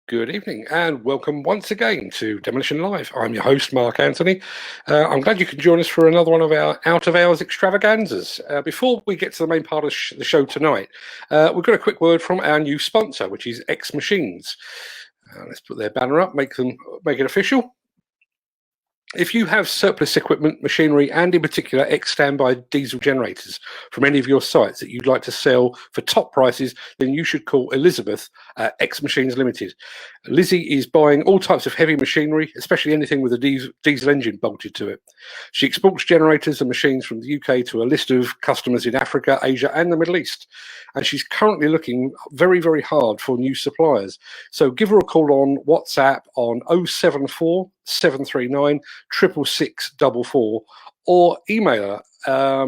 Good evening and welcome once again to Demolition Live. I'm your host, Mark Anthony. I'm glad you can join us for another one of our out of hours extravaganzas. Before we get to the main part of the show tonight, we've got a quick word from our new sponsor, which is X Machines. Let's put their banner up, make it official. If you have surplus equipment, machinery, and in particular ex-standby diesel generators from any of your sites that you'd like to sell for top prices, then you should call Elizabeth at X Machines Limited. Lizzie is buying all types of heavy machinery, especially anything with a diesel engine bolted to it. She exports generators and machines from the UK to a list of customers in Africa, Asia, and the Middle East. And she's currently looking very, very hard for new suppliers. So give her a call on WhatsApp on 074 739 66644 or email her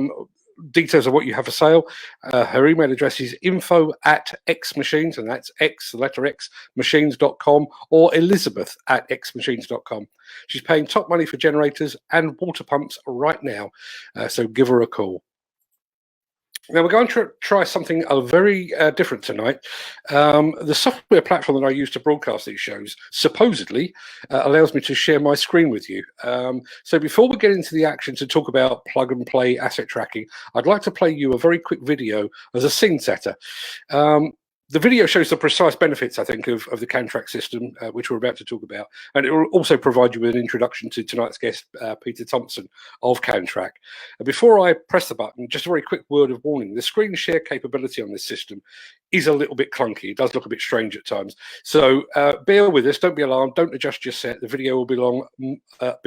details of what you have for sale. Her email address is info@xmachines, and that's X, the letter X, machines.com, or Elizabeth at xmachines.com. She's paying top money for generators and water pumps right now, so give her a call. Now we're going to try something very different tonight. The software platform that I use to broadcast these shows supposedly allows me to share my screen with you. So before we get into the action to talk about plug and play asset tracking, I'd like to play you a very quick video as a scene setter. The video shows the precise benefits, I think, of the CanTrack system, which we're about to talk about. And it will also provide you with an introduction to tonight's guest, Peter Thompson of CanTrack. Before I press the button, just a very quick word of warning. The screen share capability on this system is a little bit clunky. It does look a bit strange at times. So bear with us. Don't be alarmed. Don't adjust your set. The video will be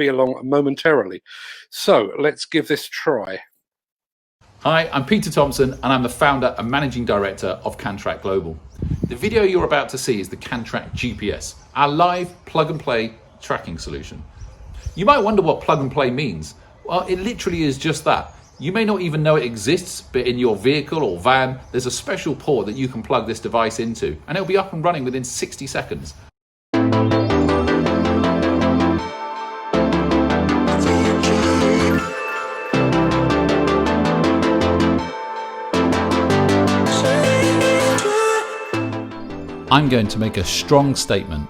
along momentarily. So let's give this a try. Hi, I'm Peter Thompson and I'm the founder and managing director of CanTrack Global. The video you're about to see is the CanTrack GPS, our live plug and play tracking solution. You might wonder what plug and play means. Well, it literally is just that. You may not even know it exists, but in your vehicle or van, there's a special port that you can plug this device into and it'll be up and running within 60 seconds. I'm going to make a strong statement.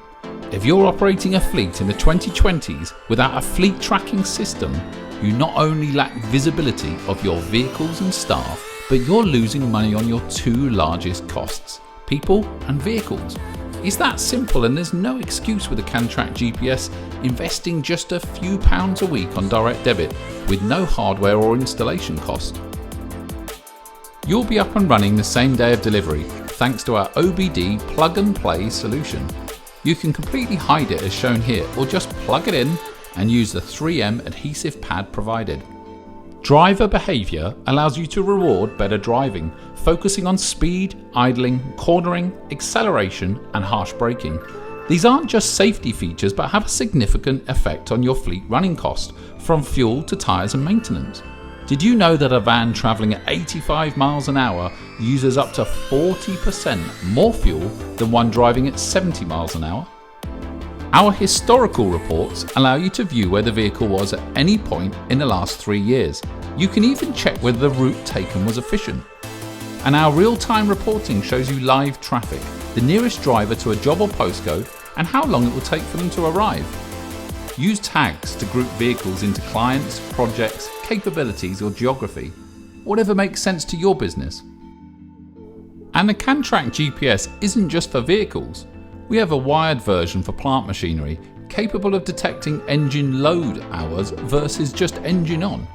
If you're operating a fleet in the 2020s without a fleet tracking system, you not only lack visibility of your vehicles and staff, but you're losing money on your two largest costs, people and vehicles. It's that simple, and there's no excuse with a CanTrack GPS investing just a few pounds a week on direct debit with no hardware or installation cost. You'll be up and running the same day of delivery thanks to our OBD plug and play solution. You can completely hide it as shown here, or just plug it in and use the 3M adhesive pad provided. Driver behaviour allows you to reward better driving, focusing on speed, idling, cornering, acceleration and harsh braking. These aren't just safety features but have a significant effect on your fleet running cost, from fuel to tyres and maintenance. Did you know that a van travelling at 85 miles an hour uses up to 40% more fuel than one driving at 70 miles an hour? Our historical reports allow you to view where the vehicle was at any point in the last 3 years. You can even check whether the route taken was efficient. And our real-time reporting shows you live traffic, the nearest driver to a job or postcode, and how long it will take for them to arrive. Use tags to group vehicles into clients, projects, capabilities or geography, whatever makes sense to your business. And the CanTrack GPS isn't just for vehicles. We have a wired version for plant machinery, capable of detecting engine load hours versus just engine on,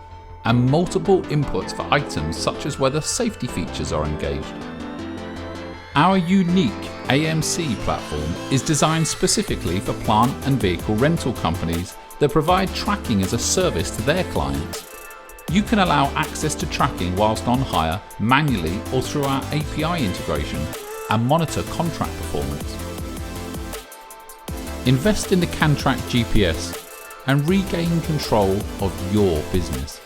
and multiple inputs for items such as whether safety features are engaged. Our unique AMC platform is designed specifically for plant and vehicle rental companies that provide tracking as a service to their clients. You can allow access to tracking whilst on hire manually or through our API integration and monitor contract performance. Invest in the CanTrack GPS and regain control of your business.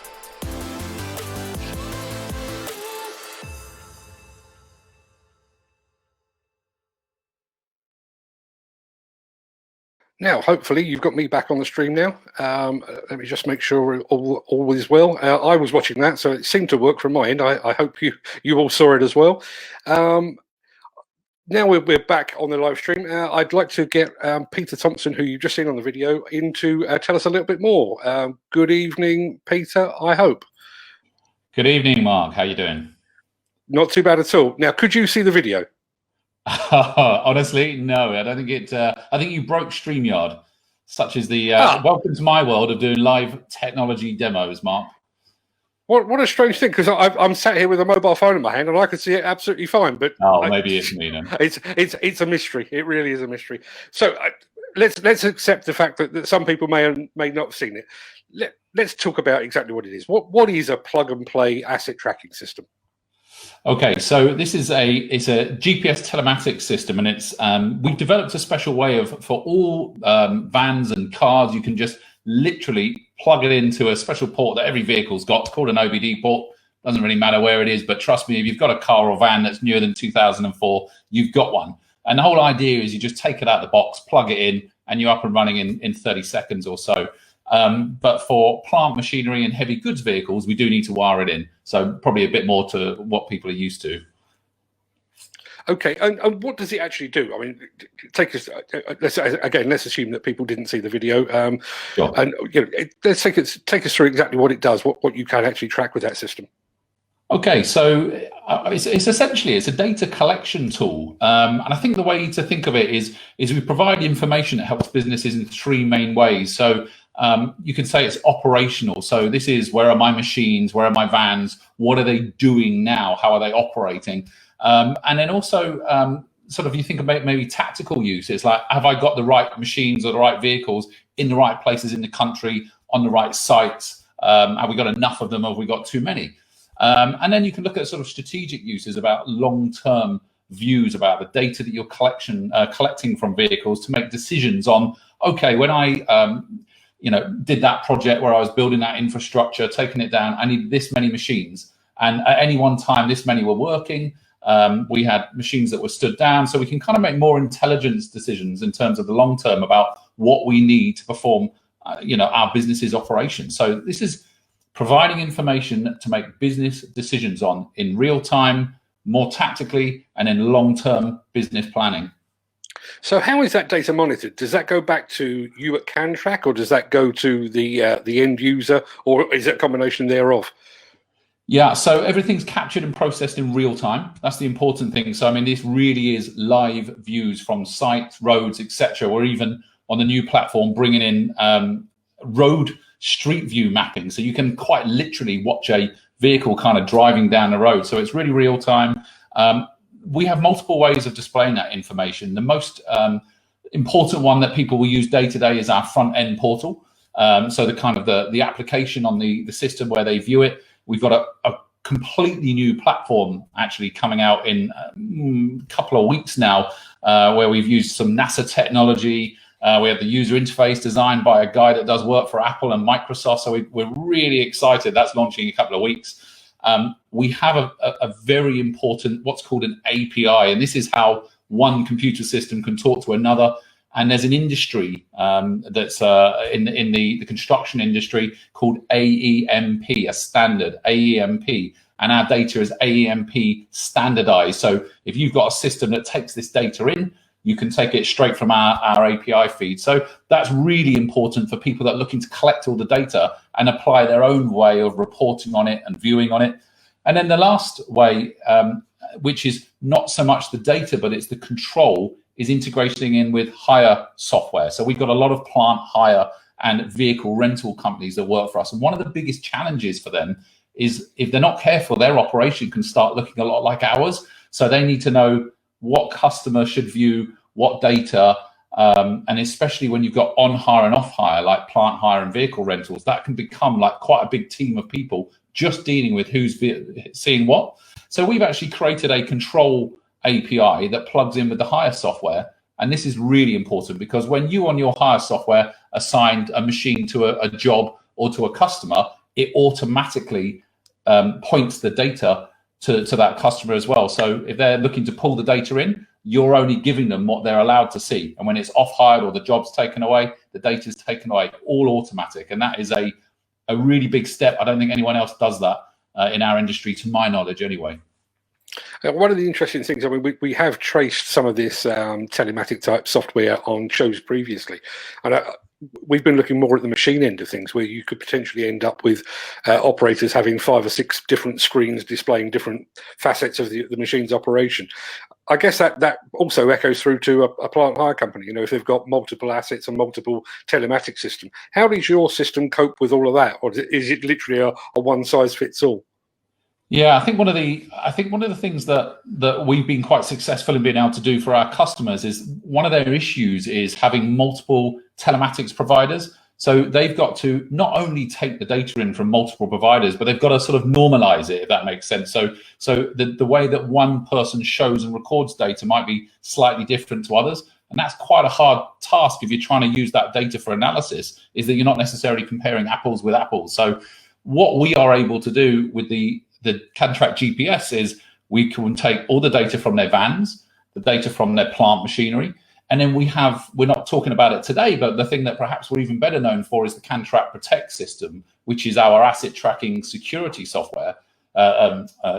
Now, hopefully, you've got me back on the stream now. Let me just make sure all is well. I was watching that, so it seemed to work from my end. I hope you all saw it as well. now we're back on the live stream. I'd like to get Peter Thompson, who you've just seen on the video, in to tell us a little bit more. Good evening, Peter, I hope. Good evening, Mark. How you doing? Not too bad at all. Now, could you see the video? Honestly, no. I don't think it. I think you broke StreamYard, such as the welcome to my world of doing live technology demos, Mark. What a strange thing, because I'm sat here with a mobile phone in my hand and I can see it absolutely fine. But maybe it's me then. It's a mystery. It really is a mystery. So let's accept the fact that some people may not have seen it. Let's talk about exactly what it is. What is a plug and play asset tracking system? Okay, so this is it's a GPS telematics system, and it's we've developed a special way for all vans and cars. You can just literally plug it into a special port that every vehicle's got. It's called an OBD port. Doesn't really matter where it is, but trust me, if you've got a car or van that's newer than 2004, you've got one. And the whole idea is you just take it out of the box, plug it in, and you're up and running in 30 seconds or so. But for plant machinery and heavy goods vehicles, we do need to wire it in. So probably a bit more to what people are used to. Okay, and what does it actually do? I mean, take us let's assume that people didn't see the video, Sure. and let's take us through exactly what it does, what you can actually track with that system. Okay, so it's essentially a data collection tool, and I think the way to think of it is we provide information that helps businesses in three main ways. So you can say it's operational. So this is, where are my machines? Where are my vans? What are they doing now? How are they operating? And then also sort of you think about maybe tactical use. It's like, have I got the right machines or the right vehicles in the right places in the country, on the right sites? Have we got enough of them, or have we got too many? And then you can look at sort of strategic uses, about long-term views about the data that you're collecting from vehicles to make decisions on, okay, when I did that project where I was building that infrastructure, taking it down, I need this many machines. And at any one time, this many were working. We had machines that were stood down. So we can kind of make more intelligent decisions in terms of the long term about what we need to perform, our business's operations. So this is providing information to make business decisions on in real time, more tactically, and in long-term business planning. So how is that data monitored? Does that go back to you at CanTrack, or does that go to the end user, or is it a combination thereof? Yeah, so everything's captured and processed in real time. That's the important thing. So I mean, this really is live views from sites, roads, etc. We're even on the new platform bringing in road street view mapping, so you can quite literally watch a vehicle kind of driving down the road. So it's really real time. We have multiple ways of displaying that information. The most important one that people will use day to day is our front end portal. So the kind of the application on the system where they view it. We've got a completely new platform actually coming out in a couple of weeks now, where we've used some NASA technology. We have the user interface designed by a guy that does work for Apple and Microsoft. So we're really excited. That's launching in a couple of weeks. We have a very important, what's called an API. And this is how one computer system can talk to another. And there's an industry that's in the construction industry called AEMP, a standard, AEMP. And our data is AEMP standardized. So if you've got a system that takes this data in, you can take it straight from our API feed. So that's really important for people that are looking to collect all the data and apply their own way of reporting on it and viewing on it. And then the last way, which is not so much the data, but it's the control, is integrating in with hire software. So we've got a lot of plant hire and vehicle rental companies that work for us. And one of the biggest challenges for them is, if they're not careful, their operation can start looking a lot like ours. So they need to know what customer should view what data, and especially when you've got on hire and off hire, like plant hire and vehicle rentals, that can become like quite a big team of people just dealing with who's seeing what. So we've actually created a control API that plugs in with the hire software. And this is really important, because when you on your hire software assigned a machine to a job or to a customer, it automatically points the data to that customer as well. So if they're looking to pull the data in, you're only giving them what they're allowed to see. And when it's off hired or the job's taken away, the data is taken away, all automatic. And that is a really big step. I don't think anyone else does that in our industry, to my knowledge anyway. One of the interesting things, I mean, we have traced some of this telematic type software on shows previously, and we've been looking more at the machine end of things, where you could potentially end up with operators having 5 or 6 different screens displaying different facets of the machine's operation. I guess that also echoes through to a plant hire company. You know, if they've got multiple assets and multiple telematics system, how does your system cope with all of that, or is it literally a one size fits all? Yeah, I think one of the things that we've been quite successful in being able to do for our customers is, one of their issues is having multiple telematics providers. So they've got to not only take the data in from multiple providers, but they've got to sort of normalize it, if that makes sense. So the way that one person shows and records data might be slightly different to others. And that's quite a hard task if you're trying to use that data for analysis, is that you're not necessarily comparing apples with apples. So what we are able to do with the CanTrack GPS is, we can take all the data from their vans, the data from their plant machinery, and then we're not talking about it today, but the thing that perhaps we're even better known for is the CanTrack Protect system, which is our asset tracking security software,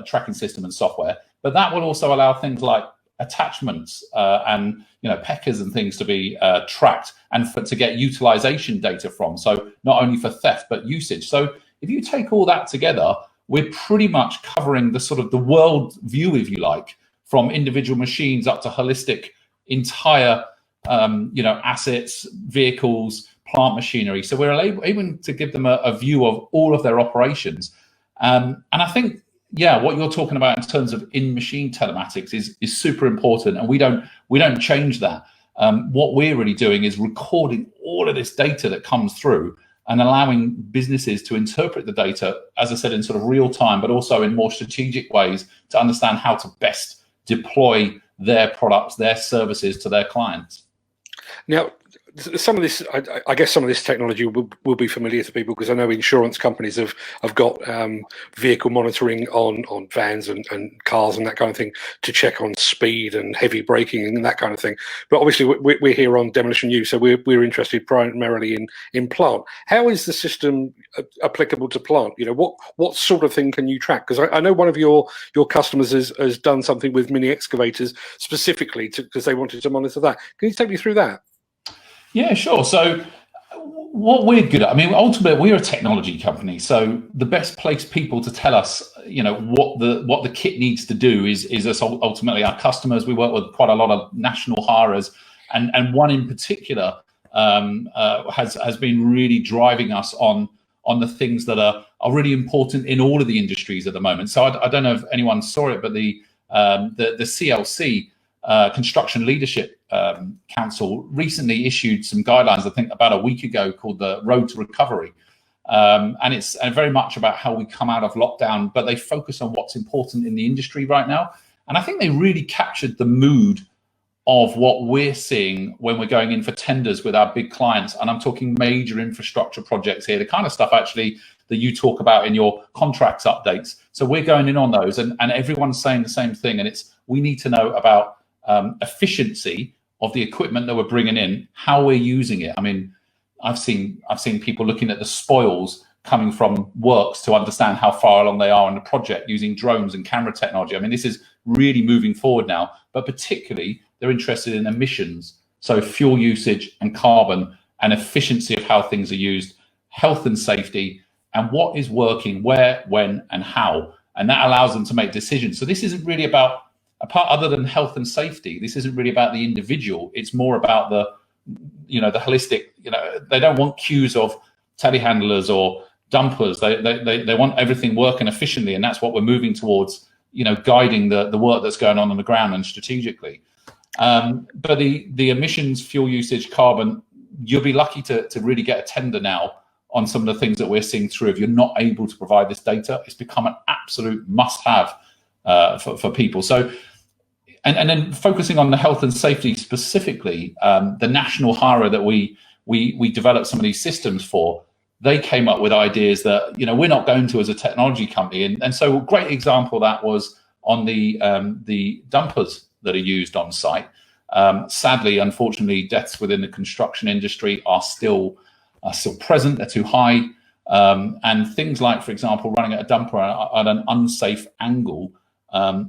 tracking system and software. But that will also allow things like attachments and peckers and things to be tracked, and to get utilization data from. So not only for theft but usage. So if you take all that together, we're pretty much covering the sort of the world view, if you like, from individual machines up to holistic entire assets, vehicles, plant machinery. So we're able to give them a view of all of their operations. And I think, what you're talking about in terms of in-machine telematics is super important, and we don't change that. What we're really doing is recording all of this data that comes through, and allowing businesses to interpret the data, as I said, in sort of real time, but also in more strategic ways to understand how to best deploy their products, their services to their clients. Now, some of this, I guess some of this technology will be familiar to people, because I know insurance companies have got vehicle monitoring on vans and cars and that kind of thing, to check on speed and heavy braking and that kind of thing. But obviously we're here on Demolition News, so we're interested primarily in plant. How is the system applicable to plant? You know, what sort of thing can you track? Because I know one of your customers has done something with mini excavators specifically because they wanted to monitor that. Can you take me through that? Yeah, sure. So what we're good at, I mean, ultimately we're a technology company, so the best placed people to tell us, what the kit needs to do is us, ultimately our customers. We work with quite a lot of national hirers, and one in particular has been really driving us on the things that are really important in all of the industries at the moment. So I don't know if anyone saw it, but the CLC, Construction Leadership Council, recently issued some guidelines, I think about a week ago, called the Road to Recovery. And it's very much about how we come out of lockdown, but they focus on what's important in the industry right now. And I think they really captured the mood of what we're seeing when we're going in for tenders with our big clients. And I'm talking major infrastructure projects here, the kind of stuff actually that you talk about in your contracts updates. So we're going in on those, and everyone's saying the same thing. And we need to know about efficiency of the equipment that we're bringing in, how we're using it. I mean, I've seen people looking at the spoils coming from works to understand how far along they are in the project using drones and camera technology. I mean, this is really moving forward now, but particularly they're interested in emissions, so fuel usage and carbon and efficiency of how things are used, health and safety, and what is working, where, when, and how. And that allows them to make decisions. So this isn't really about, other than health and safety, this isn't really about the individual. It's more about the holistic. They don't want queues of telehandlers or dumpers. They want everything working efficiently, and that's what we're moving towards. Guiding the work that's going on the ground and strategically. But the emissions, fuel usage, carbon, you'll be lucky to really get a tender now on some of the things that we're seeing through. If you're not able to provide this data, it's become an absolute must-have for people. So. And then focusing on the health and safety specifically, the national hirer that we developed some of these systems for, they came up with ideas that we're not going to as a technology company. And so a great example of that was on the dumpers that are used on site. Sadly, unfortunately, deaths within the construction industry are still present. They're too high, and things like, for example, running at a dumper at an unsafe angle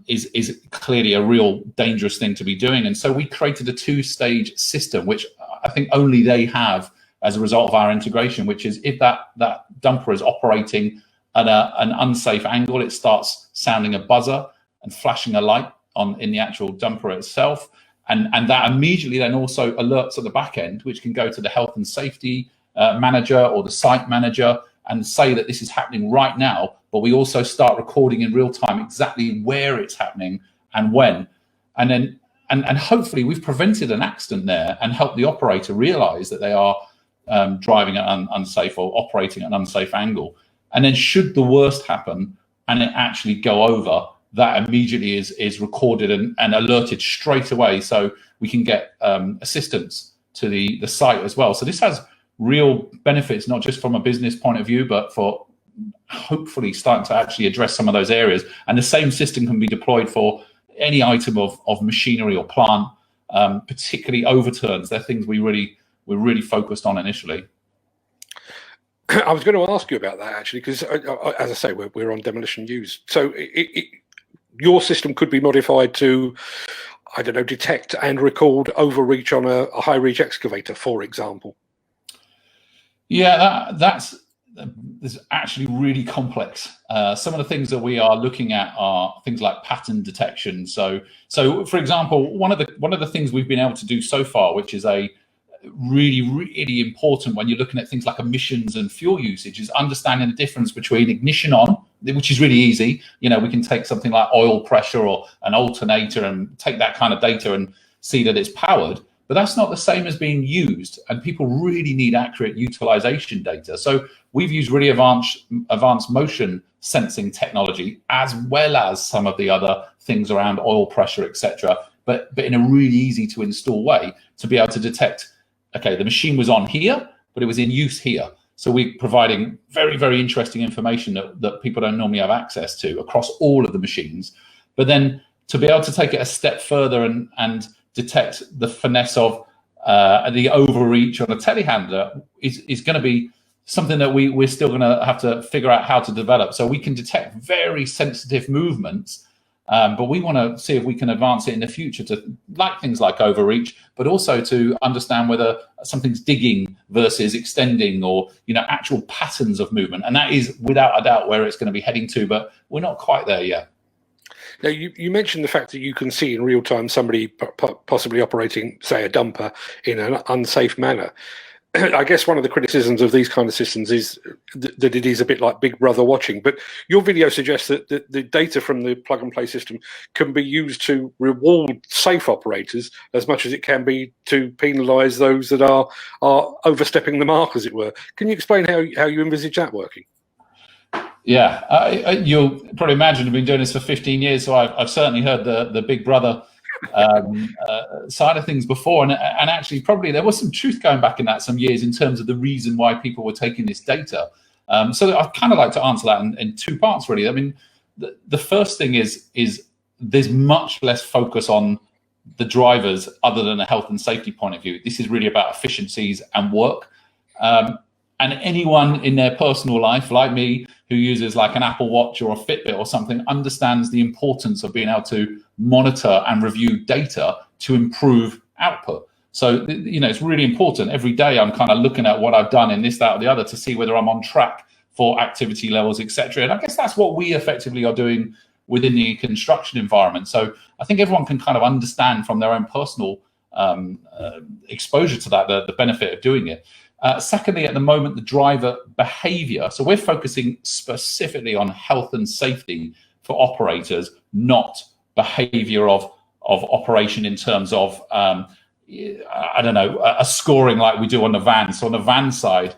is clearly a real dangerous thing to be doing. And so we created a two-stage system, which I think only they have as a result of our integration, which is if that dumper is operating at an unsafe angle, it starts sounding a buzzer and flashing a light in the actual dumper itself. And that immediately then also alerts at the back end, which can go to the health and safety manager or the site manager and say that this is happening right now. But we also start recording in real time exactly where it's happening and when. And then and hopefully we've prevented an accident there and helped the operator realize that they are driving at an unsafe or operating at an unsafe angle. And then should the worst happen and it actually go over, that immediately is recorded and alerted straight away, so we can get assistance to the site as well. So this has real benefits, not just from a business point of view, but for hopefully starting to actually address some of those areas. And the same system can be deployed for any item of machinery or plant, particularly overturns. They're things we're really focused on initially. I was going to ask you about that actually, because as I say, we're on Demolition News. So your system could be modified to, I don't know, detect and record overreach on a high reach excavator, for example. Yeah, that's actually really complex. Some of the things that we are looking at are things like pattern detection. So for example, one of the things we've been able to do so far, which is a really important when you're looking at things like emissions and fuel usage, is understanding the difference between ignition on, which is really easy. You know, we can take something like oil pressure or an alternator and take that kind of data and see that it's powered, but that's not the same as being used, and people really need accurate utilization data. So we've used really advanced motion sensing technology, as well as some of the other things around oil pressure, etc., but in a really easy to install way to be able to detect, okay, the machine was on here, but it was in use here. So we're providing very interesting information that people don't normally have access to across all of the machines. But then to be able to take it a step further and detect the finesse of the overreach on a telehandler is going to be something that we're still going to have to figure out how to develop. So we can detect very sensitive movements, but we want to see if we can advance it in the future to like things like overreach, but also to understand whether something's digging versus extending, or actual patterns of movement. And that is without a doubt where it's going to be heading to, but we're not quite there yet. Now, you mentioned the fact that you can see in real time somebody possibly operating, say, a dumper in an unsafe manner. I guess one of the criticisms of these kind of systems is that it is a bit like Big Brother watching. But your video suggests that the data from the plug-and-play system can be used to reward safe operators as much as it can be to penalise those that are overstepping the mark, as it were. Can you explain how you envisage that working? Yeah, you'll probably imagine I've been doing this for 15 years, so I've certainly heard the Big Brother side of things before, and actually probably there was some truth going back in that some years in terms of the reason why people were taking this data. So I'd kind of like to answer that in two parts, really. I mean, the first thing is there's much less focus on the drivers other than a health and safety point of view. This is really about efficiencies and work. And anyone in their personal life, like me, who uses like an Apple Watch or a Fitbit or something, understands the importance of being able to monitor and review data to improve output. So, it's really important. Every day I'm kind of looking at what I've done in this, that, or the other to see whether I'm on track for activity levels, etc. And I guess that's what we effectively are doing within the construction environment. So I think everyone can kind of understand from their own personal exposure to that, the benefit of doing it. Secondly, at the moment, the driver behavior. So we're focusing specifically on health and safety for operators, not behavior of operation in terms of, I don't know, a scoring like we do on the van. So on the van side,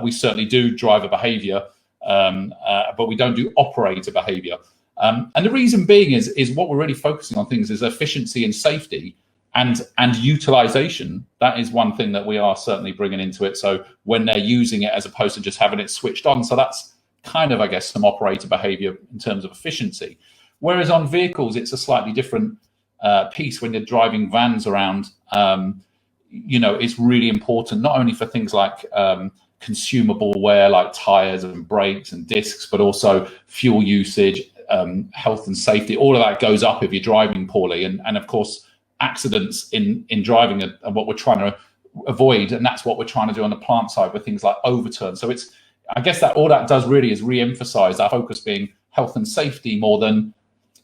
we certainly do driver behavior, but we don't do operator behavior. And the reason being is what we're really focusing on things is efficiency and safety. And utilization, that is one thing that we are certainly bringing into it. So when they're using it as opposed to just having it switched on. So that's kind of, I guess, some operator behavior in terms of efficiency. Whereas on vehicles, it's a slightly different piece. When you're driving vans around, it's really important, not only for things like consumable wear like tires and brakes and discs, but also fuel usage, health and safety, all of that goes up if you're driving poorly. And of course, accidents in driving are what we're trying to avoid. And that's what we're trying to do on the plant side with things like overturn. So I guess that all that does really is re-emphasize our focus being health and safety more than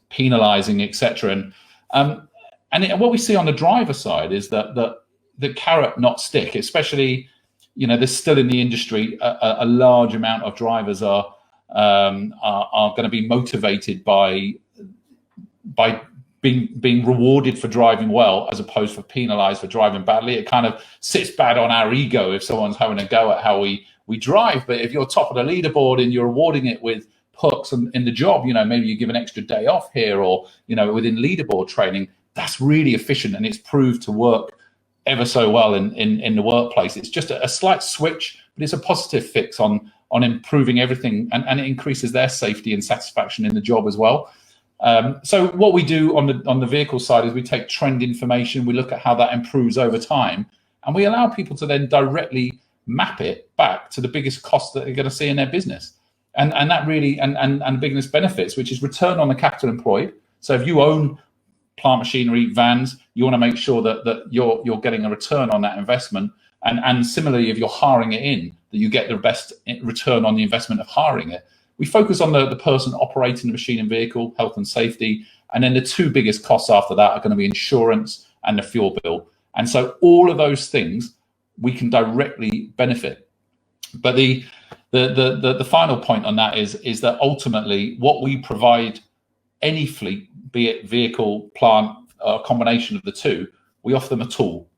penalizing, etc. And what we see on the driver side is that the carrot not stick, especially, there's still in the industry a large amount of drivers are going to be motivated by being rewarded for driving well as opposed for penalized for driving badly. It kind of sits bad on our ego if someone's having a go at how we drive. But if you're top of the leaderboard and you're rewarding it with perks in the job, maybe you give an extra day off here, or within leaderboard training, that's really efficient, and it's proved to work ever so well in the workplace. It's just a slight switch, but it's a positive fix on improving everything, and it increases their safety and satisfaction in the job as well. So what we do on the vehicle side is we take trend information, we look at how that improves over time, and we allow people to then directly map it back to the biggest cost that they're going to see in their business. And that really, and biggest benefits, which is return on the capital employed. So if you own plant machinery, vans, you want to make sure that you're getting a return on that investment. And similarly, if you're hiring it in, that you get the best return on the investment of hiring it. We focus on the person operating the machine and vehicle, health and safety. And then the two biggest costs after that are going to be insurance and the fuel bill. And so all of those things we can directly benefit. But the final point on that is that ultimately what we provide any fleet, be it vehicle, plant, a combination of the two, we offer them a tool.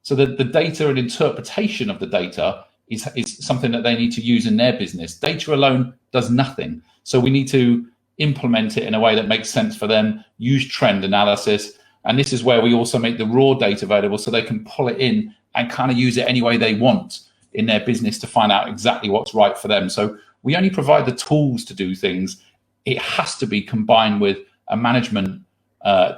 So that the data and interpretation of the data is something that they need to use in their business. Data alone does nothing. So we need to implement it in a way that makes sense for them, use trend analysis. And this is where we also make the raw data available so they can pull it in and kind of use it any way they want in their business to find out exactly what's right for them. So we only provide the tools to do things. It has to be combined with a management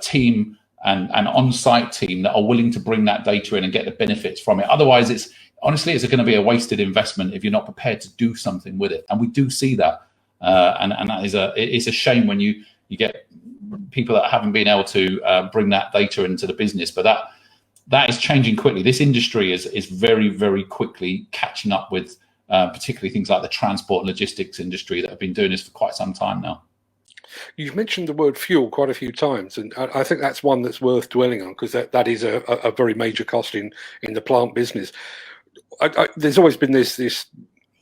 team and an on-site team that are willing to bring that data in and get the benefits from it. Otherwise, it's going to be a wasted investment if you're not prepared to do something with it. And we do see that. And that is it's a shame when you get people that haven't been able to bring that data into the business. But that is changing quickly. This industry is very, very quickly catching up with particularly things like the transport and logistics industry that have been doing this for quite some time now. You've mentioned the word fuel quite a few times, and I think that's one that's worth dwelling on, because that is a very major cost in the plant business. There's always been this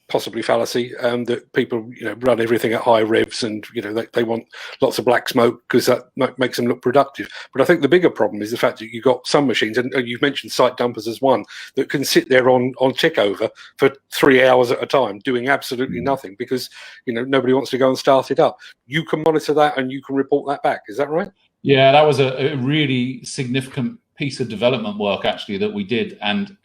possibly fallacy that people run everything at high revs, and they want lots of black smoke because that makes them look productive. But I think the bigger problem is the fact that you've got some machines, and you've mentioned site dumpers as one, that can sit there on tick over for 3 hours at a time doing absolutely nothing because nobody wants to go and start it up. You can monitor that and you can report that back. Is that right? Yeah, that was a really significant piece of development work actually that we did, and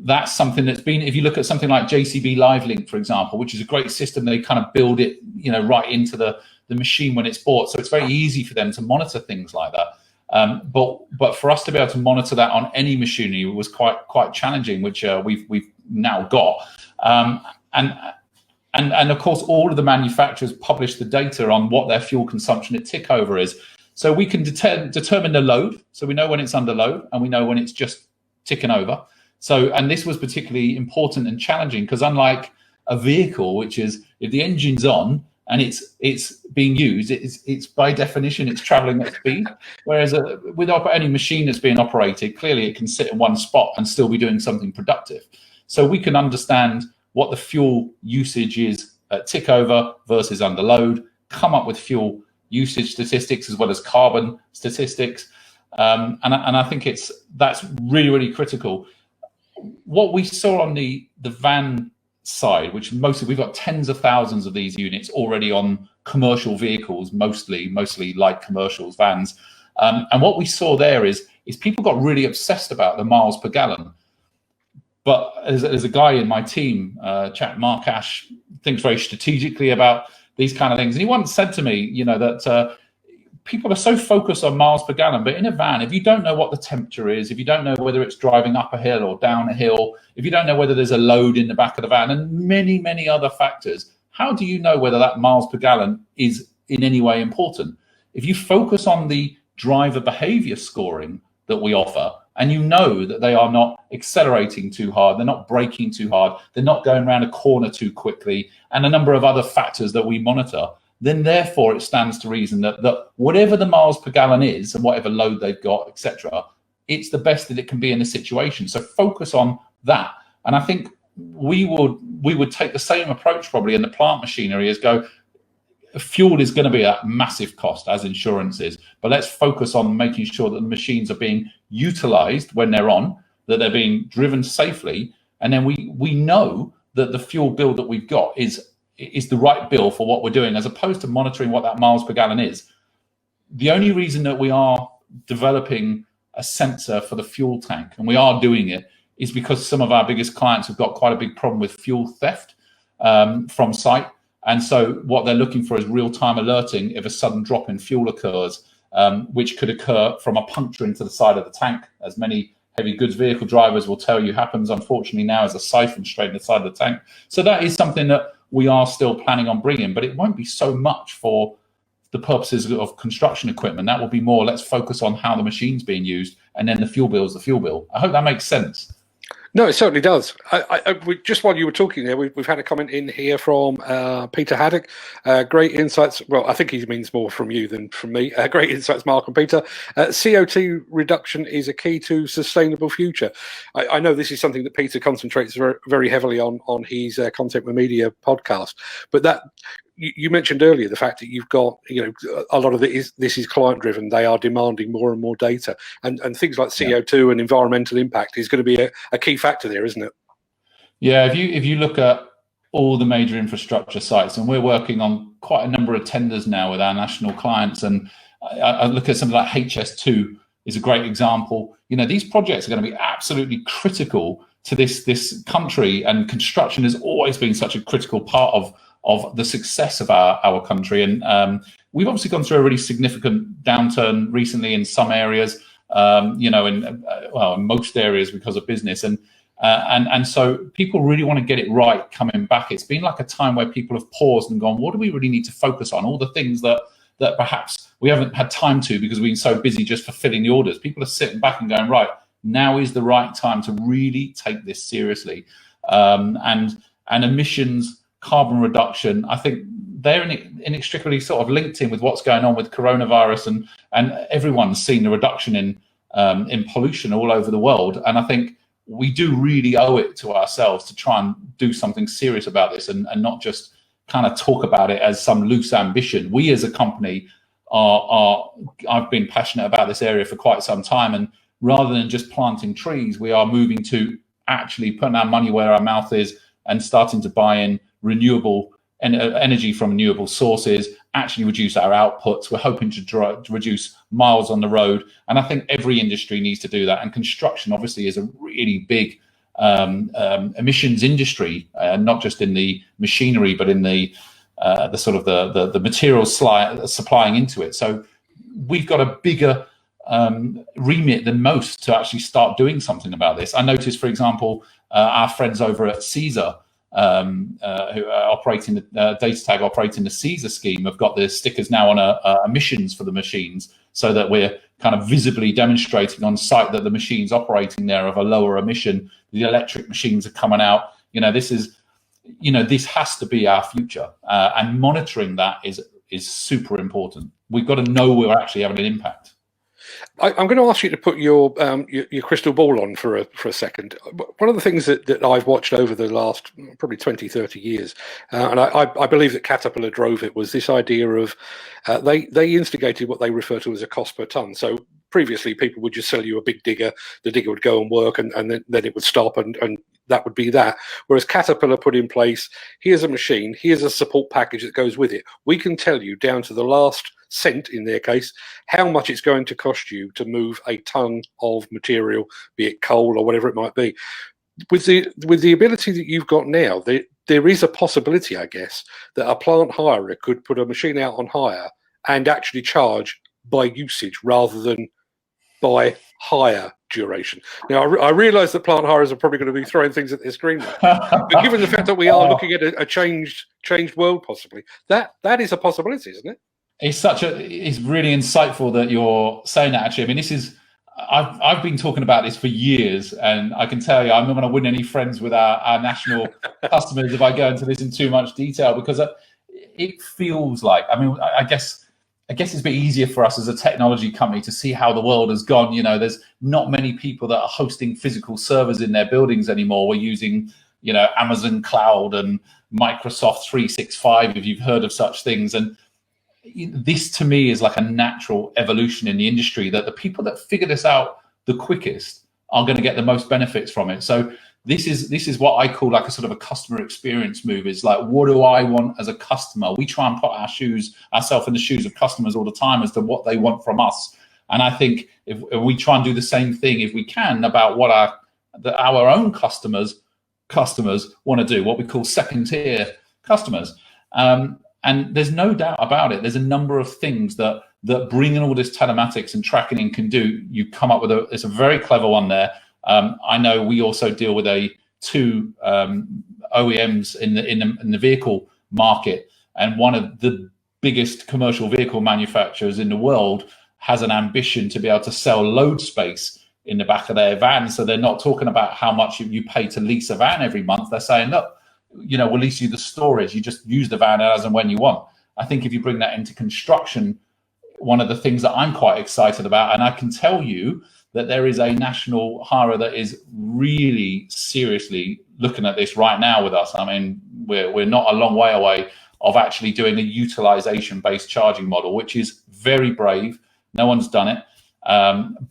that's something that's been, if you look at something like JCB LiveLink, for example, which is a great system, they kind of build it, right into the machine when it's bought. So it's very easy for them to monitor things like that. But for us to be able to monitor that on any machinery was quite challenging, which we've now got. And of course, all of the manufacturers publish the data on what their fuel consumption at tick over is. So we can determine the load. So we know when it's under load and we know when it's just ticking over. So, and this was particularly important and challenging because unlike a vehicle, which is if the engine's on and it's being used, it's by definition, it's traveling at speed. Whereas with any machine that's being operated, clearly it can sit in one spot and still be doing something productive. So we can understand what the fuel usage is at tick over versus under load, come up with fuel usage statistics as well as carbon statistics. And I think that's really, really critical. What we saw on the van side, which mostly we've got tens of thousands of these units already on commercial vehicles, mostly light commercials, vans. And what we saw there is people got really obsessed about the miles per gallon. But as a guy in my team, chap Mark Ash, thinks very strategically about these kind of things. And he once said to me, that people are so focused on miles per gallon, but in a van, if you don't know what the temperature is, if you don't know whether it's driving up a hill or down a hill, if you don't know whether there's a load in the back of the van and many, many other factors, how do you know whether that miles per gallon is in any way important. If you focus on the driver behavior scoring that we offer, and you know that they are not accelerating too hard, they're not braking too hard, they're not going around a corner too quickly, and a number of other factors that we monitor, then therefore it stands to reason that whatever the miles per gallon is and whatever load they've got, etc., it's the best that it can be in the situation. So focus on that. And I think we would take the same approach probably in the plant machinery, as go, fuel is going to be a massive cost, as insurance is, but let's focus on making sure that the machines are being utilized when they're on, that they're being driven safely, and then we know that the fuel bill that we've got is the right bill for what we're doing, as opposed to monitoring what that miles per gallon is. The only reason that we are developing a sensor for the fuel tank, and we are doing it, is because some of our biggest clients have got quite a big problem with fuel theft from site. And so what they're looking for is real-time alerting if a sudden drop in fuel occurs, which could occur from a puncture into the side of the tank, as many heavy goods vehicle drivers will tell you happens, unfortunately, now, as a siphon straight in the side of the tank. So that is something that we are still planning on bringing, but it won't be so much for the purposes of construction equipment. That will be more, let's focus on how the machine's being used, and then the fuel bill is the fuel bill. I hope that makes sense. No, it certainly does. Just while you were talking there, we've had a comment in here from Peter Haddock. Great insights. Well, I think he means more from you than from me. Great insights, Mark and Peter. CO2 reduction is a key to sustainable future. I know this is something that Peter concentrates very heavily on his Content with Media podcast. But that you mentioned earlier the fact that you've got, a lot of this is client driven. They are demanding more and more data, and things like CO2 and environmental impact is going to be a key factor there, isn't it? Yeah, if you look at all the major infrastructure sites, and we're working on quite a number of tenders now with our national clients, and I look at something like HS2 is a great example. These projects are going to be absolutely critical to this country, and construction has always been such a critical part of the success of our country. And we've obviously gone through a really significant downturn recently in some areas, in most areas because of business. And so people really want to get it right coming back. It's been like a time where people have paused and gone, what do we really need to focus on? All the things that perhaps we haven't had time to because we've been so busy just fulfilling the orders. People are sitting back and going, right, now is the right time to really take this seriously. And emissions, carbon reduction, I think they're inextricably sort of linked in with what's going on with coronavirus, and everyone's seen the reduction in pollution all over the world. And I think we do really owe it to ourselves to try and do something serious about this, and not just kind of talk about it as some loose ambition. We as a company I've been passionate about this area for quite some time, and rather than just planting trees, we are moving to actually putting our money where our mouth is and starting to buy in renewable energy from renewable sources, actually reduce our outputs. We're hoping to reduce miles on the road. And I think every industry needs to do that. And construction obviously is a really big emissions industry, not just in the machinery, but in the sort of the materials supplying into it. So we've got a bigger remit than most to actually start doing something about this. I noticed, for example, our friends over at Caesar, who are operating the data tag operating the Caesar scheme, have got the stickers now on emissions for the machines, so that we're kind of visibly demonstrating on site that the machines operating there of a lower emission. The electric machines are coming out. This has to be our future, and monitoring that is super important. We've got to know we're actually having an impact. I'm going to ask you to put your crystal ball on for a second. One of the things that I've watched over the last probably 20, 30 years, and I believe that Caterpillar drove it, was this idea of they instigated what they refer to as a cost per ton. So previously people would just sell you a big digger, the digger would go and work, and then it would stop, and that would be that. Whereas Caterpillar put in place, here's a machine, here's a support package that goes with it. We can tell you down to the last cent, in their case, how much it's going to cost you to move a ton of material, be it coal or whatever it might be. With the ability that you've got now, there is a possibility, I guess, that a plant hirer could put a machine out on hire and actually charge by usage rather than by hire duration. Now, I realise that plant hirers are probably going to be throwing things at their screen, but given the fact that we are looking at a changed world, possibly that is a possibility, isn't it? It's really insightful that you're saying that. Actually, I mean, I've been talking about this for years, and I can tell you, I'm not going to win any friends with our national customers if I go into this in too much detail, because it feels like, I mean, I guess it's a bit easier for us as a technology company to see how the world has gone. You know, there's not many people that are hosting physical servers in their buildings anymore. We're using, you know, Amazon Cloud and Microsoft 365, if you've heard of such things. And this to me is like a natural evolution in the industry, that the people that figure this out the quickest are going to get the most benefits from it. So this is what I call like a sort of a customer experience move. Is like, what do I want as a customer? We try and put ourselves in the shoes of customers all the time as to what they want from us. And I think if we try and do the same thing, if we can, about what our own customers want to do, what we call second tier customers. And there's no doubt about it. There's a number of things that bringing all this telematics and tracking in can do. You come up with it's a very clever one there. I know we also deal with two OEMs in the vehicle market, and one of the biggest commercial vehicle manufacturers in the world has an ambition to be able to sell load space in the back of their van. So they're not talking about how much you pay to lease a van every month. They're saying, look, you know, we'll lease you the storage. You just use the van as and when you want. I think if you bring that into construction, one of the things that I'm quite excited about, and I can tell you that there is a national hirer that is really seriously looking at this right now with us. I mean, we're not a long way away of actually doing a utilization-based charging model, which is very brave. No one's done it.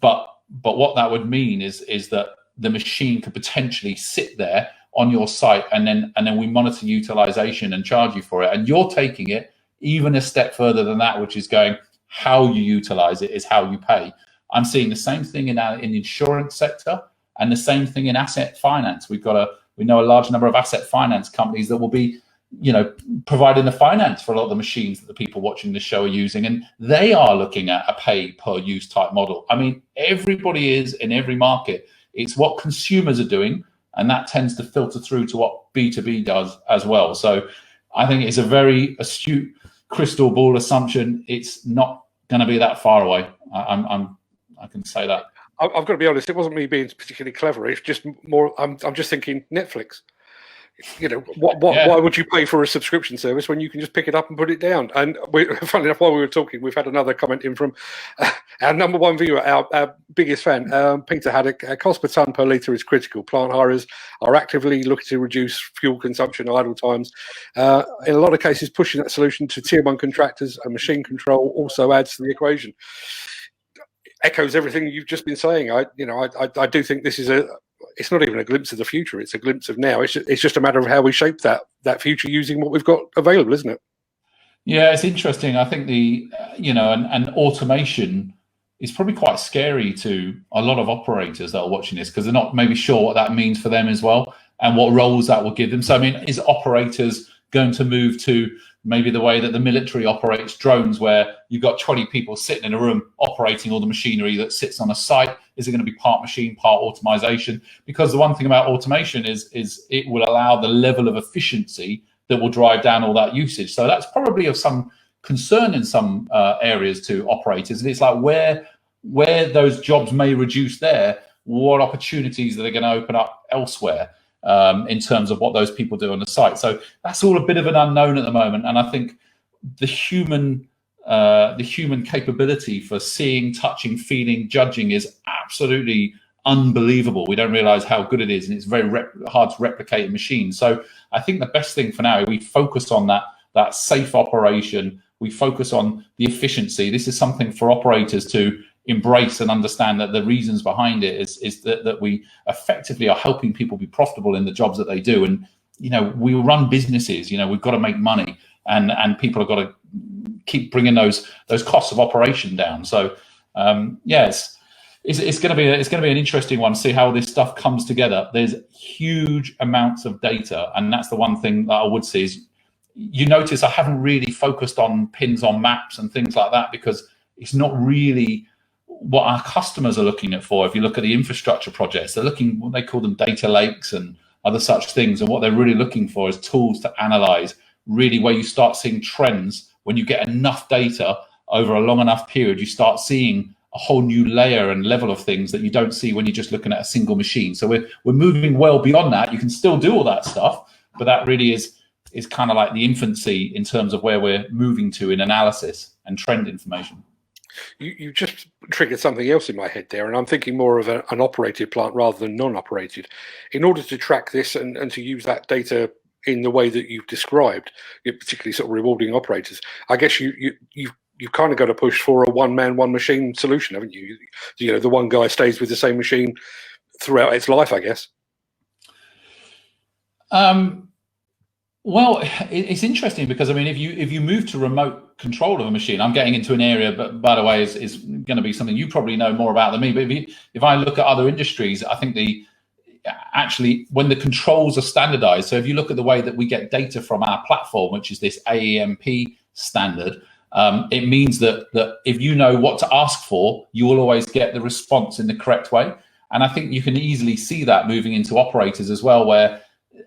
But what that would mean is that the machine could potentially sit there on your site, and then we monitor utilization and charge you for it. And you're taking it even a step further than that, which is going, how you utilize it is how you pay. I'm seeing the same thing in the insurance sector, and the same thing in asset finance. We know a large number of asset finance companies that will be, you know, providing the finance for a lot of the machines that the people watching the show are using, and they are looking at a pay per use type model. I mean, everybody is in every market. It's what consumers are doing, and that tends to filter through to what B2B does as well. So I think it's a very astute crystal ball assumption. It's not going to be that far away. I can say that. I've got to be honest, it wasn't me being particularly clever. It's just more, I'm just thinking Netflix. You know, why would you pay for a subscription service when you can just pick it up and put it down? And funnily enough, while we were talking, we've had another comment in from our number one viewer, our biggest fan, Peter Haddock. Cost per tonne per litre is critical. Plant hirers are actively looking to reduce fuel consumption, idle times. In a lot of cases, pushing that solution to tier one contractors and machine control also adds to the equation. Echoes everything you've just been saying. I do think this is it's not even a glimpse of the future. It's a glimpse of now. It's just a matter of how we shape that future using what we've got available, isn't it? Yeah, it's interesting. I think and automation is probably quite scary to a lot of operators that are watching this, because they're not maybe sure what that means for them as well, and what roles that will give them. So, I mean, is operators going to move to maybe the way that the military operates drones, where you've got 20 people sitting in a room operating all the machinery that sits on a site? Is it going to be part machine, part automation? Because the one thing about automation is it will allow the level of efficiency that will drive down all that usage. So that's probably of some concern in some areas to operators. And it's like where those jobs may reduce there, what opportunities are they going to open up elsewhere? In terms of what those people do on the site. So that's all a bit of an unknown at the moment. And I think the human capability for seeing, touching, feeling, judging is absolutely unbelievable. We don't realize how good it is, and it's very hard to replicate in machines. So I think the best thing for now, we focus on that safe operation. We focus on the efficiency. This is something for operators to embrace and understand, that the reasons behind it is that we effectively are helping people be profitable in the jobs that they do. And, you know, we run businesses, you know, we've got to make money, and people have got to keep bringing those costs of operation down. So, it's going to be an interesting one to see how this stuff comes together. There's huge amounts of data. And that's the one thing that I would say is, you notice I haven't really focused on pins on maps and things like that, because it's not really what our customers are looking at for. If you look at the infrastructure projects, they're looking, what they call them, data lakes and other such things. And what they're really looking for is tools to analyze, really, where you start seeing trends when you get enough data over a long enough period, you start seeing a whole new layer and level of things that you don't see when you're just looking at a single machine. So we're moving well beyond that. You can still do all that stuff, but that really is kind of like the infancy in terms of where we're moving to in analysis and trend information. You just triggered something else in my head there, and I'm thinking more of an operated plant rather than non-operated. In order to track this and to use that data in the way that you've described, particularly sort of rewarding operators, I guess you've kind of got to push for a one-man, one-machine solution, haven't you? You know, the one guy stays with the same machine throughout its life, I guess. Well, it's interesting because, I mean, if you move to remote control of a machine, I'm getting into an area, but by the way, is going to be something you probably know more about than me. But if I look at other industries, I think actually when the controls are standardized, so if you look at the way that we get data from our platform, which is this AEMP standard, it means that if you know what to ask for, you will always get the response in the correct way. And I think you can easily see that moving into operators as well, where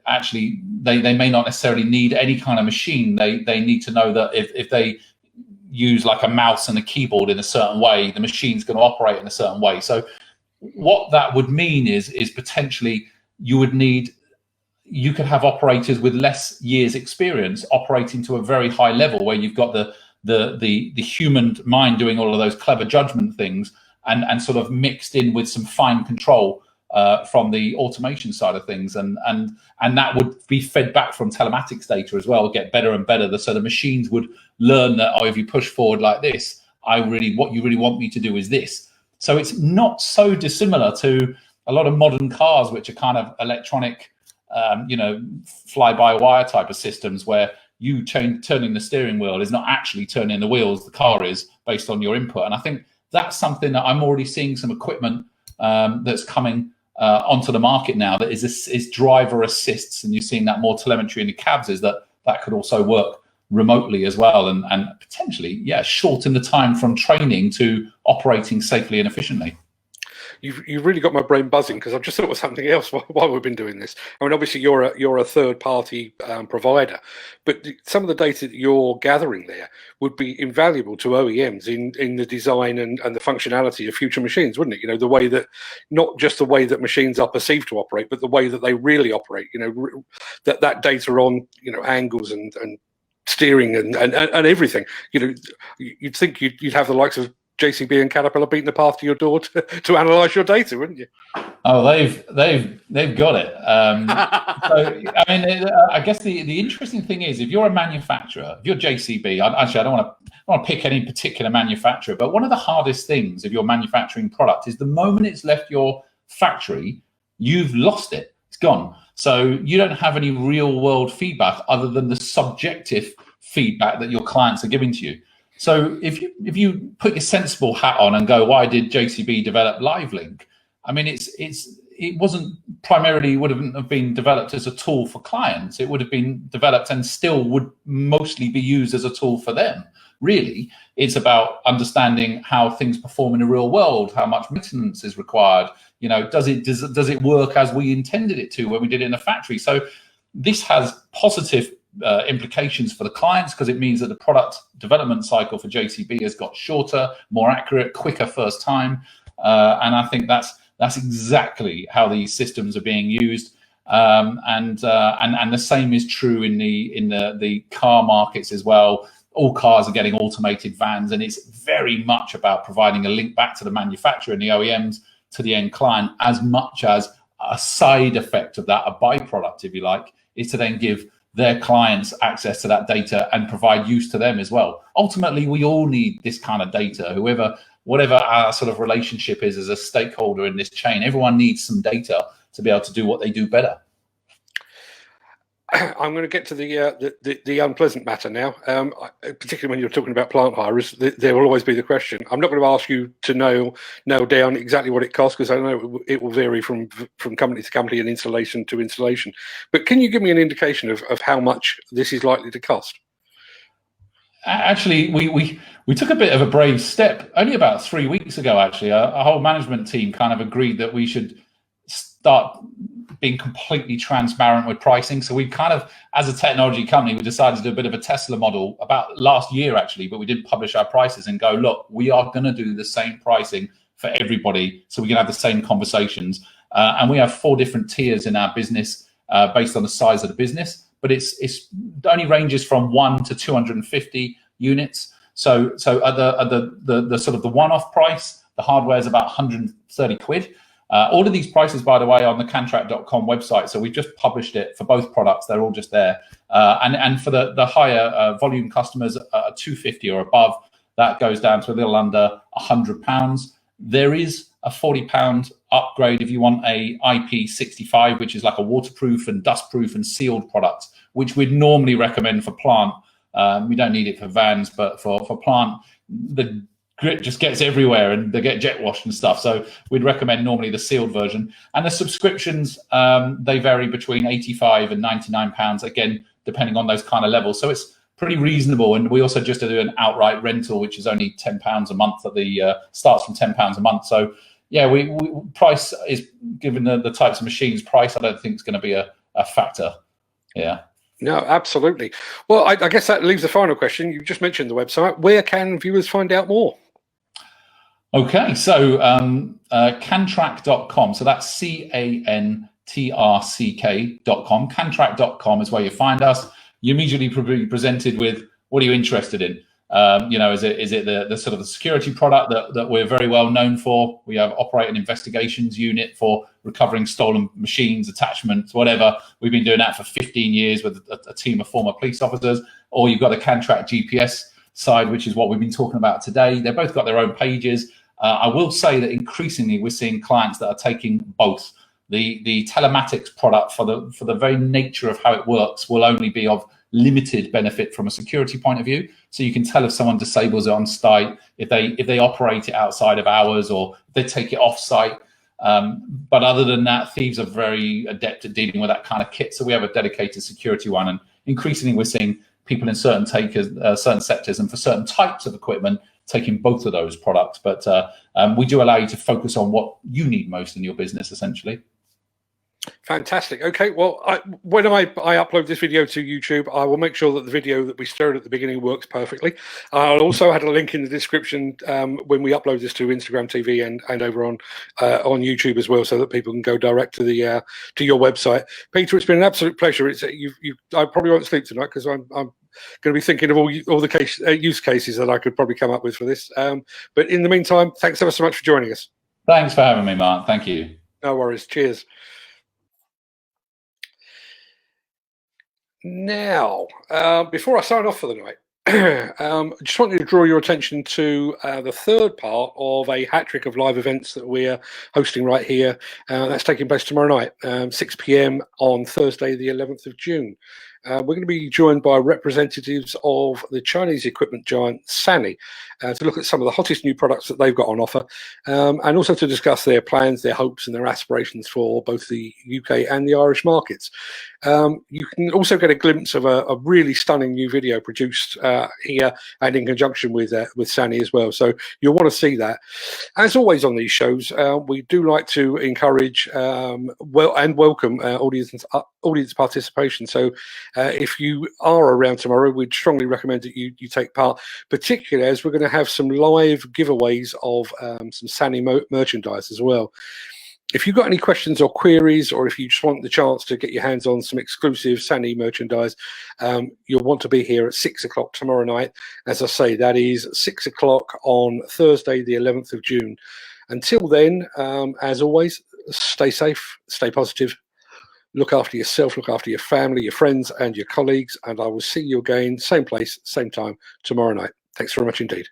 actually they may not necessarily need any kind of machine. They need to know that if they use like a mouse and a keyboard in a certain way, the machine's going to operate in a certain way. So what that would mean is potentially you could have operators with less years experience operating to a very high level, where you've got the human mind doing all of those clever judgment things and sort of mixed in with some fine control from the automation side of things, and that would be fed back from telematics data as well, get better and better. So the machines would learn that, oh, if you push forward like this, what you really want me to do is this. So it's not so dissimilar to a lot of modern cars, which are kind of electronic, fly-by-wire type of systems, where you turning the steering wheel is not actually turning the wheels, the car is, based on your input. And I think that's something that I'm already seeing some equipment that's coming onto the market now that is driver assists, and you're seeing that more telemetry in the cabs, is that could also work remotely as well, and potentially, shorten the time from training to operating safely and efficiently. You've really got my brain buzzing, because I've just thought of something else while we've been doing this. I mean, obviously you're a third-party provider, but some of the data that you're gathering there would be invaluable to OEMs in the design and the functionality of future machines, wouldn't it? You know, the way that, not just the way that machines are perceived to operate, but the way that they really operate. You know, that data on, you know, angles and steering and everything. You know, you'd think you'd have the likes of JCB and Caterpillar beating the path to your door to analyse your data, wouldn't you? Oh, they've got it. So I mean, I guess the interesting thing is, if you're a manufacturer, if you're JCB, I don't want to pick any particular manufacturer, but one of the hardest things if you're manufacturing product is the moment it's left your factory, you've lost it. It's gone. So you don't have any real world feedback other than the subjective feedback that your clients are giving to you. So if you put your sensible hat on and go, why did JCB develop LiveLink? I mean, it wouldn't have been developed as a tool for clients. It would have been developed and still would mostly be used as a tool for them. Really, it's about understanding how things perform in the real world, how much maintenance is required. You know, does it work as we intended it to when we did it in a factory? So this has positive implications for the clients, because it means that the product development cycle for JCB has got shorter, more accurate, quicker first time, and I think that's exactly how these systems are being used. And the same is true in the car markets as well. All cars are getting automated vans, and it's very much about providing a link back to the manufacturer and the OEMs to the end client, as much as a side effect of that, a byproduct, if you like, is to then give their clients access to that data and provide use to them as well. Ultimately, we all need this kind of data. Whatever our sort of relationship is as a stakeholder in this chain, everyone needs some data to be able to do what they do better. I'm going to get to the unpleasant matter now, particularly when you're talking about plant hires. There will always be the question. I'm not going to ask you to nail down exactly what it costs, because I know it will vary from company to company and installation to installation. But can you give me an indication of how much this is likely to cost? Actually, we took a bit of a brave step only about 3 weeks ago. Actually, our whole management team kind of agreed that we should start being completely transparent with pricing. So we kind of, as a technology company, we decided to do a bit of a Tesla model about last year actually, but we did publish our prices and go, look, we are going to do the same pricing for everybody so we can have the same conversations. And we have 4 different tiers in our business based on the size of the business, but it only ranges from 1 to 250 units. So at the sort of the one-off price, the hardware is about 130 quid. All of these prices, by the way, on the CanTrack.com website. So we've just published it for both products. They're all just there. And for the higher volume customers, 250 or above, that goes down to a little under £100. There is a £40 upgrade if you want a IP65, which is like a waterproof and dustproof and sealed product, which we'd normally recommend for plant. We don't need it for vans, but for plant, the grit just gets everywhere and they get jet washed and stuff. So we'd recommend normally the sealed version. And the subscriptions, they vary between £85 and £99, again, depending on those kind of levels. So it's pretty reasonable. And we also just do an outright rental, which is only £10 a month at the starts from £10 a month. So yeah, we price is, given the types of machines, price I don't think is going to be a factor. Yeah. No, absolutely. Well, I guess that leaves the final question. You just mentioned the website. Where can viewers find out more? Okay, so CanTrack.com. So that's CanTrck.com. CanTrack.com is where you find us. You immediately be presented with, what are you interested in? Is it the sort of the security product that we're very well known for? We have operate an investigations unit for recovering stolen machines, attachments, whatever. We've been doing that for 15 years with a team of former police officers. Or you've got the CanTrack GPS side, which is what we've been talking about today. They've both got their own pages. I will say that increasingly we're seeing clients that are taking both. The telematics product, for the very nature of how it works, will only be of limited benefit from a security point of view. So you can tell if someone disables it on site, if they operate it outside of hours, or if they take it off site. But other than that, thieves are very adept at dealing with that kind of kit. So we have a dedicated security one, and increasingly we're seeing people in certain sectors and for certain types of equipment taking both of those products. But we do allow you to focus on what you need most in your business, essentially. Fantastic. Okay, well, when I upload this video to YouTube, I will make sure that the video that we started at the beginning works perfectly. I'll also add a link in the description when we upload this to Instagram TV and over on YouTube as well, so that people can go direct to the to your website. Peter, it's been an absolute pleasure. I probably won't sleep tonight because I'm going to be thinking of all the use cases that I could probably come up with for this. But in the meantime, thanks ever so much for joining us. Thanks for having me, Mark. Thank you. No worries. Cheers. Now, before I sign off for the night, I just wanted to draw your attention to the third part of a hat trick of live events that we're hosting right here. That's taking place tomorrow night, 6 p.m. on Thursday, the 11th of June. We're going to be joined by representatives of the Chinese equipment giant SANY to look at some of the hottest new products that they've got on offer, and also to discuss their plans, their hopes and their aspirations for both the UK and the Irish markets. You can also get a glimpse of a really stunning new video produced here and in conjunction with SANY as well. So you'll want to see that. As always on these shows, we do like to encourage welcome audience participation. So if you are around tomorrow, we'd strongly recommend that you take part, particularly as we're going to have some live giveaways of some SANY merchandise as well. If you've got any questions or queries, or if you just want the chance to get your hands on some exclusive SANY merchandise, you'll want to be here at 6 o'clock tomorrow night. As I say, that is 6 o'clock on Thursday, the 11th of June. Until then, as always, stay safe, stay positive, look after yourself, look after your family, your friends and your colleagues, and I will see you again, same place, same time tomorrow night. Thanks very much indeed.